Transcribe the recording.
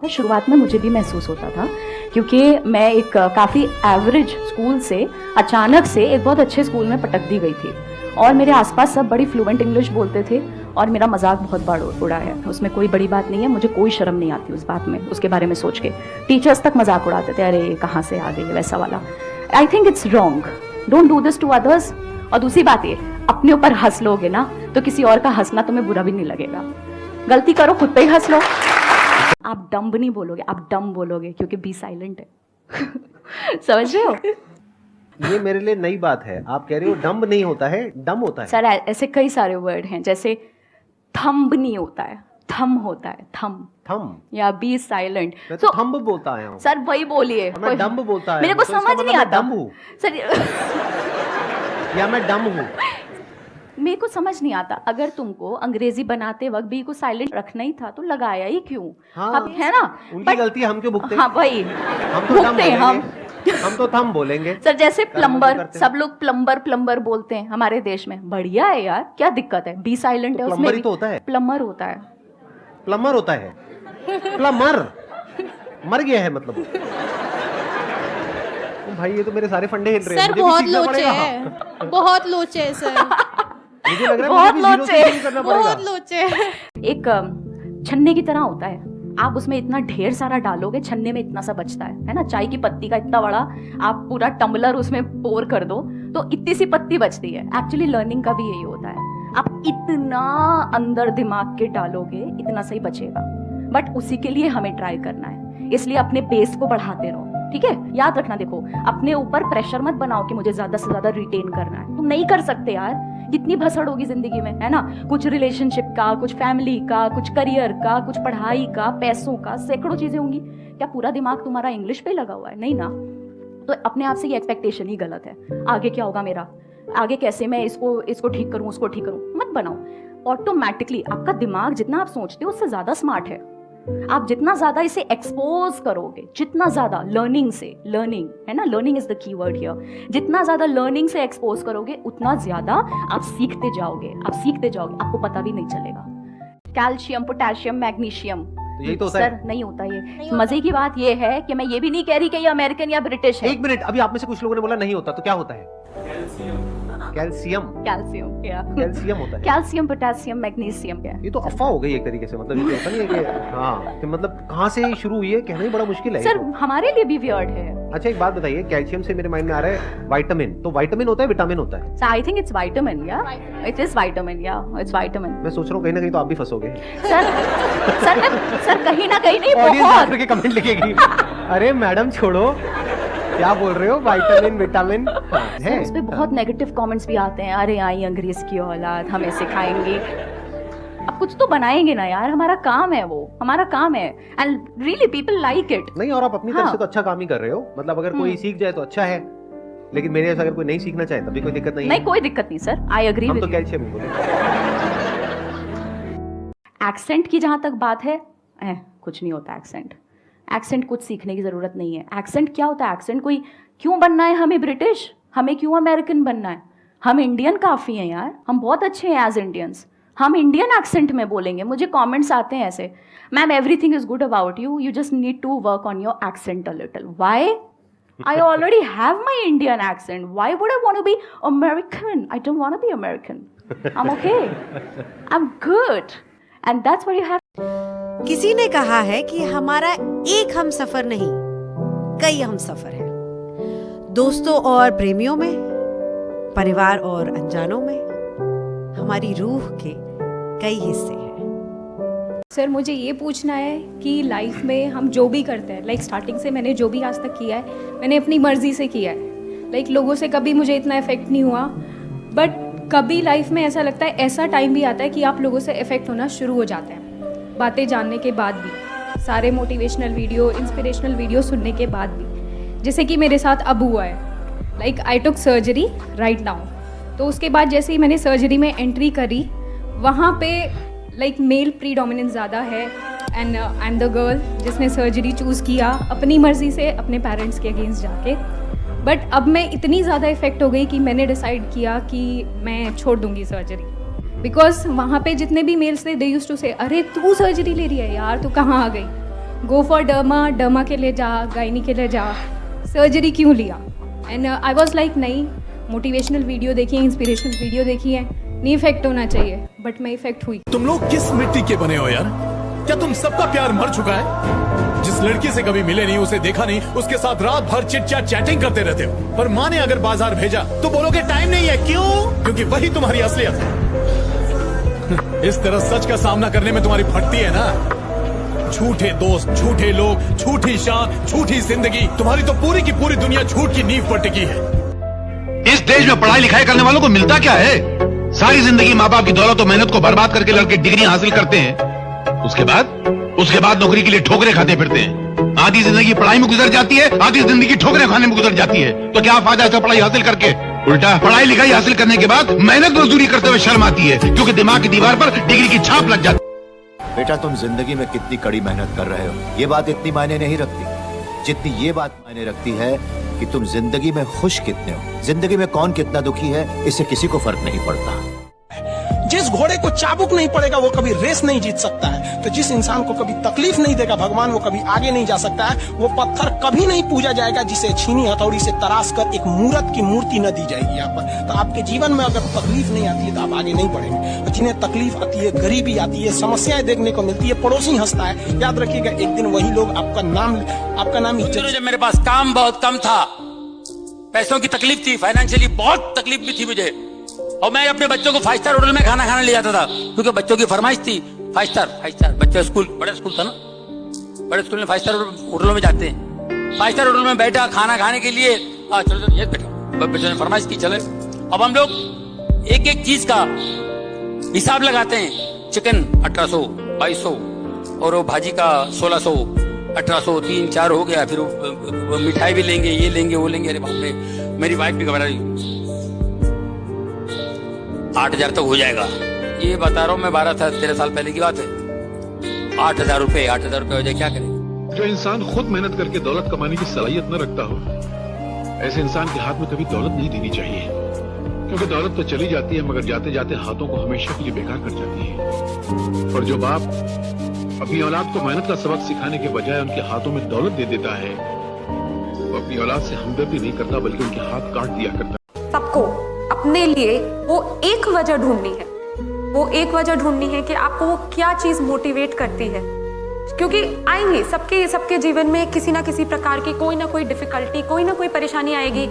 तो शुरुआत में मुझे भी महसूस होता था क्योंकि मैं एक काफ़ी एवरेज स्कूल से अचानक से एक बहुत अच्छे स्कूल में पटक दी गई थी और मेरे आसपास सब बड़ी फ्लुएंट इंग्लिश बोलते थे और मेरा मजाक बहुत बड़ा उड़ा है, उसमें कोई बड़ी बात नहीं है, मुझे कोई शर्म नहीं आती उस बात में, उसके बारे में सोच के। टीचर्स तक मजाक उड़ाते थे, अरे कहाँ से आ गई है वैसा वाला। I think it's wrong, don't do this to others. और दूसरी बात ये, अपने ऊपर हंस लोगे ना तो किसी और का हंसना तुम्हें बुरा भी नहीं लगेगा। गलती करो खुद पे ही हंस लो। आप डम्ब नहीं बोलोगे, आप डम बोलोगे क्योंकि बी साइलेंट है। समझ रहे हो? ये मेरे लिए नई बात है। आप कह रहे हो डम्ब नहीं होता है, डम होता है। सर ऐसे कई सारे वर्ड हैं, जैसे थंब नहीं होता है, थम होता है, थम थम या बी साइलेंट। मैं तो थंब बोलता आया हूँ। सर वही बोलिए। मैं डम्ब बोलता है, मेरे को तो समझ नहीं आता सर। या मैं डम हूँ। मेरे को समझ नहीं आता, अगर तुमको अंग्रेजी बनाते वक्त बी को साइलेंट रखना ही था तो लगाया ही क्यों? हाँ, अब है ना, उनकी गलती हम क्यों भुगते? हाँ वही हम तो थम बोलेंगे, हम तो थम बोलेंगे। सर जैसे प्लम्बर, सब लोग प्लम्बर प्लम्बर बोलते हैं हमारे देश में, बढ़िया है यार, क्या दिक्कत है? बी साइलेंट है उसमें। प्लम्बर ही तो होता है। प्लम्बर होता है, प्लम्बर होता है, प्लम्बर मर गया है मतलब। भाई ये तो मेरे सारे फंडे हिल रहे हैं। सर बहुत लोचे है, बहुत लोचे है सर। मुझे लग रहा है बहुत मुझे भी लोचे, जीरो से करना पड़ेगा। बहुत लोचे। एक छन्ने की तरह होता है, आप उसमें इतना ढेर सारा डालोगे, छन्ने में इतना सा बचता है ना? चाय की पत्ती का इतना बड़ा आप पूरा टम्बलर उसमें पोर कर दो तो इतनी सी पत्ती बचती है। एक्चुअली लर्निंग का भी यही होता है, आप इतना अंदर दिमाग के डालोगे इतना सही बचेगा, बट उसी के लिए हमें ट्राई करना है, इसलिए अपने बेस को बढ़ाते रहो। ठीक है, याद रखना, देखो अपने ऊपर प्रेशर मत बनाओ कि मुझे ज्यादा से ज्यादा रिटेन करना है, तुम नहीं कर सकते यार। कितनी भसड़ होगी जिंदगी में, है ना? कुछ रिलेशनशिप का, कुछ फैमिली का, कुछ करियर का, कुछ पढ़ाई का, पैसों का, सैकड़ों चीजें होंगी। क्या पूरा दिमाग तुम्हारा इंग्लिश पे लगा हुआ है? नहीं ना। तो अपने आप से ये एक्सपेक्टेशन ही गलत है। आगे क्या होगा मेरा, आगे कैसे मैं इसको ठीक करूं, उसको ठीक करूं, मत बनाओ। ऑटोमेटिकली आपका दिमाग जितना आप सोचते हो उससे ज्यादा स्मार्ट है। आप जितना ज्यादा इसे एक्सपोज करोगे, जितना ज्यादा लर्निंग से, लर्निंग है ना, learning is the key word here, जितना ज्यादा लर्निंग से एक्सपोज करोगे उतना ज्यादा आप सीखते जाओगे, आपको पता भी नहीं चलेगा। कैल्शियम, पोटेशियम, मैग्नीशियम, यही तो होता सर है। नहीं होता ये। मजे की बात ये है कि मैं ये भी नहीं कह रही कि ये अमेरिकन या ब्रिटिश है। एक मिनट, अभी आप में से कुछ लोगों ने बोला नहीं होता, तो क्या होता है? कैल्शियम, कैल्शियम या कैल्शियम होता है। कैल्शियम, पोटेशियम, मैग्नीशियम क्या? ये तो अफवाह हो गई एक तरीके से, मतलब ये होता नहीं है कि हाँ, कि मतलब कहाँ से शुरू हुई है, कहना ही बड़ा मुश्किल है। सर हमारे लिए भी वियर्ड है। अच्छा एक बात बताइए, कैल्शियम से मेरे माइंड में आ रहा है विटामिन, तो विटामिन होता है, विटामिन होता है? So I think it's vitamin, yeah. It is vitamin, yeah. It's vitamin. मैं सोच रहा हूँ कहीं ना कहीं तो आप भी फंसोगे। सर कहीं ना कहीं नहीं, ऑडियंस बहुत। आकर के कमेंट लिखेगी, अरे मैडम छोड़ो, क्या बोल रहे हो, विटामिन विटामिन है। उस पे बहुत नेगेटिव कमेंट्स भी आते हैं, अरे आई अंग्रेज की औलाद, हमें सिखाएंगे। अब कुछ तो बनाएंगे ना यार, हमारा काम है वो, हमारा काम है, and really people like it. नहीं, और आप अपनी तरफ हाँ। से तो अच्छा काम ही कर रहे हो, मतलब अगर कोई सीख जाए तो अच्छा है, लेकिन मेरे जैसा अगर कोई नहीं सीखना चाहे तब भी कोई दिक्कत नहीं है। नहीं कोई दिक्कत नहीं सर, आई एग्री हम विद तो यू। कैल्शियम ही बोले। एक्सेंट की जहां तक बात है, कुछ नहीं होता एक्सेंट कुछ सीखने की जरूरत नहीं है। एक्सेंट क्या होता है? एक्सेंट कोई क्यों बनना है हमें ब्रिटिश, हमें क्यों अमेरिकन बनना है? हम इंडियन काफ़ी हैं यार, हम बहुत अच्छे हैं एज इंडियंस, हम इंडियन एक्सेंट में बोलेंगे। मुझे कमेंट्स आते हैं ऐसे, ma'am everything is good about you, you just need to work on your accent a little. Why? I already have my Indian accent. Why would I want to be American? I don't want to be American. I'm okay. I'm good. And that's what you have. किसी ने कहा है कि हमारा एक हम सफर नहीं, कई हम सफर है। दोस्तों और प्रेमियों में, परिवार और अनजानों में, हमारी रूह के कई हिस्से हैं। सर मुझे ये पूछना है कि लाइफ में हम जो भी करते हैं, लाइक स्टार्टिंग से मैंने जो भी आज तक किया है, मैंने अपनी मर्जी से किया है। लाइक लोगों से कभी मुझे इतना इफेक्ट नहीं हुआ, बट कभी लाइफ में ऐसा लगता है, ऐसा टाइम भी आता है कि आप लोगों से इफेक्ट होना शुरू हो जाते हैं, बातें जानने के बाद भी, सारे मोटिवेशनल वीडियो, इंस्पिरेशनल वीडियो सुनने के बाद भी, जैसे कि मेरे साथ अब हुआ है। Like I took surgery right now, तो उसके बाद जैसे ही मैंने सर्जरी में एंट्री करी, वहाँ पे लाइक मेल प्रीडोमिनेंस ज़्यादा है, and I am the girl जिसने सर्जरी चूज़ किया अपनी मर्ज़ी से, अपने पेरेंट्स के अगेंस्ट जाके। बट अब मैं इतनी ज़्यादा इफ़ेक्ट हो गई कि मैंने डिसाइड किया कि मैं छोड़ दूँगी सर्जरी, बिकॉज वहाँ पे जितने भी मेल्स थे दे यूज्ड टू से, अरे तू सर्जरी ले रही है यार, तू कहाँ आ गई। गो फॉर डर्मा के लिए जा, गायनी के लिए जा, सर्जरी क्यों लिया? एंड आई वॉज लाइक नहीं, मोटिवेशनल वीडियो देखी है, इंस्पिरेशनल वीडियो देखी है, नहीं इफेक्ट होना चाहिए, बट मैं इफेक्ट हुई। तुम लोग किस मिट्टी के बने हो यार? क्या तुम सबका प्यार मर चुका है? जिस लड़की से कभी मिले नहीं, उसे देखा नहीं, उसके साथ रात भर चिट चैट चैटिंग करते रहते हो, पर माँ ने अगर बाजार भेजा तो बोलोगे टाइम नहीं है। क्यों? क्योंकि वही तुम्हारी असलियत है। इस तरह सच का सामना करने में तुम्हारी फटती है ना। झूठे दोस्त, झूठे लोग, झूठी शान, झूठी जिंदगी, तुम्हारी तो पूरी की पूरी दुनिया झूठ की नींव पर टिकी है। इस देश में पढ़ाई लिखाई करने वालों को मिलता क्या है? सारी जिंदगी माँ बाप की दौलत और मेहनत को बर्बाद करके लड़के डिग्री हासिल करते हैं, उसके बाद नौकरी के लिए ठोकरें खाते फिरते हैं। आधी जिंदगी पढ़ाई में गुजर जाती है, आधी जिंदगी ठोकरें खाने में गुजर जाती है। तो क्या फायदा ऐसा पढ़ाई हासिल करके? उल्टा पढ़ाई लिखाई हासिल करने के बाद मेहनत मजदूरी करते हुए शर्म आती है, क्योंकि दिमाग की दीवार पर डिग्री की छाप लग जाती है। बेटा, तुम जिंदगी में कितनी कड़ी मेहनत कर रहे हो, ये बात इतनी मायने नहीं रखती जितनी ये बात मायने रखती है कि तुम जिंदगी में खुश कितने हो। जिंदगी में कौन कितना दुखी है, इससे किसी को फर्क नहीं पड़ता। जिस घोड़े को चाबुक नहीं पड़ेगा वो कभी रेस नहीं जीत सकता है। तो जिस इंसान को कभी तकलीफ नहीं देगा भगवान, वो कभी आगे नहीं जा सकता है। वो पत्थर कभी नहीं पूजा जाएगा जिसे छीनी हथौड़ी से तराश कर एक मूर्त की मूर्ति न दी जाएगी यहाँ पर। तो आपके जीवन में अगर तकलीफ नहीं आती है तो आप आगे नहीं बढ़ेंगे। तो जिन्हें तकलीफ आती है, गरीबी आती है, समस्याएं देखने को मिलती है, पड़ोसी हंसता है, याद रखिएगा एक दिन वही लोग आपका नाम जब मेरे पास काम बहुत कम था, पैसों की तकलीफ थी, फाइनेंशियली बहुत तकलीफ भी थी मुझे, और मैं अपने बच्चों को 5 स्टार होटल में खाना खाने ले जाता था, क्योंकि बच्चों की फरमाइश थी 5 स्टार। बच्चे स्कूल, बड़े स्कूल था ना, बड़े स्कूल में 5 स्टार होटलों में जाते हैं। 5 स्टार होटल में बैठा खाना खाने के लिए, चलो ये बैठो, बच्चों ने फरमाइश की, चले। अब हम लोग एक एक चीज का हिसाब लगाते हैं। चिकन 1800, 2200, और वो भाजी का 1600, 1800, 3-4 हो गया। फिर मिठाई भी लेंगे, ये लेंगे, वो लेंगे। अरे बाप रे, मेरी वाइफ भी घबरा रही, 8,000 तक हो जाएगा। ये बता रहा हूँ मैं, 12-13 साल पहले की बात है। 8,000 रुपए हो जाए, क्या करें? जो इंसान खुद मेहनत करके दौलत कमाने की सलाहियत न रखता हो, ऐसे इंसान के हाथ में कभी दौलत नहीं देनी चाहिए, क्योंकि दौलत तो चली जाती है मगर जाते जाते हाथों को हमेशा के लिए बेकार कर जाती है। और जो बाप अपनी औलाद को मेहनत का सबक सिखाने के बजाय उनके हाथों में दौलत दे देता है, वो अपनी औलाद से हमदर्दी नहीं करता बल्कि उनके हाथ काट दिया करता है। सबको अपने लिए वो एक वजह ढूंढनी है, वो एक वजह ढूंढनी है कि आपको वो क्या चीज मोटिवेट करती है। क्योंकि आएंगी सबके जीवन में किसी ना किसी प्रकार की कोई ना कोई डिफिकल्टी, कोई ना कोई परेशानी आएगी।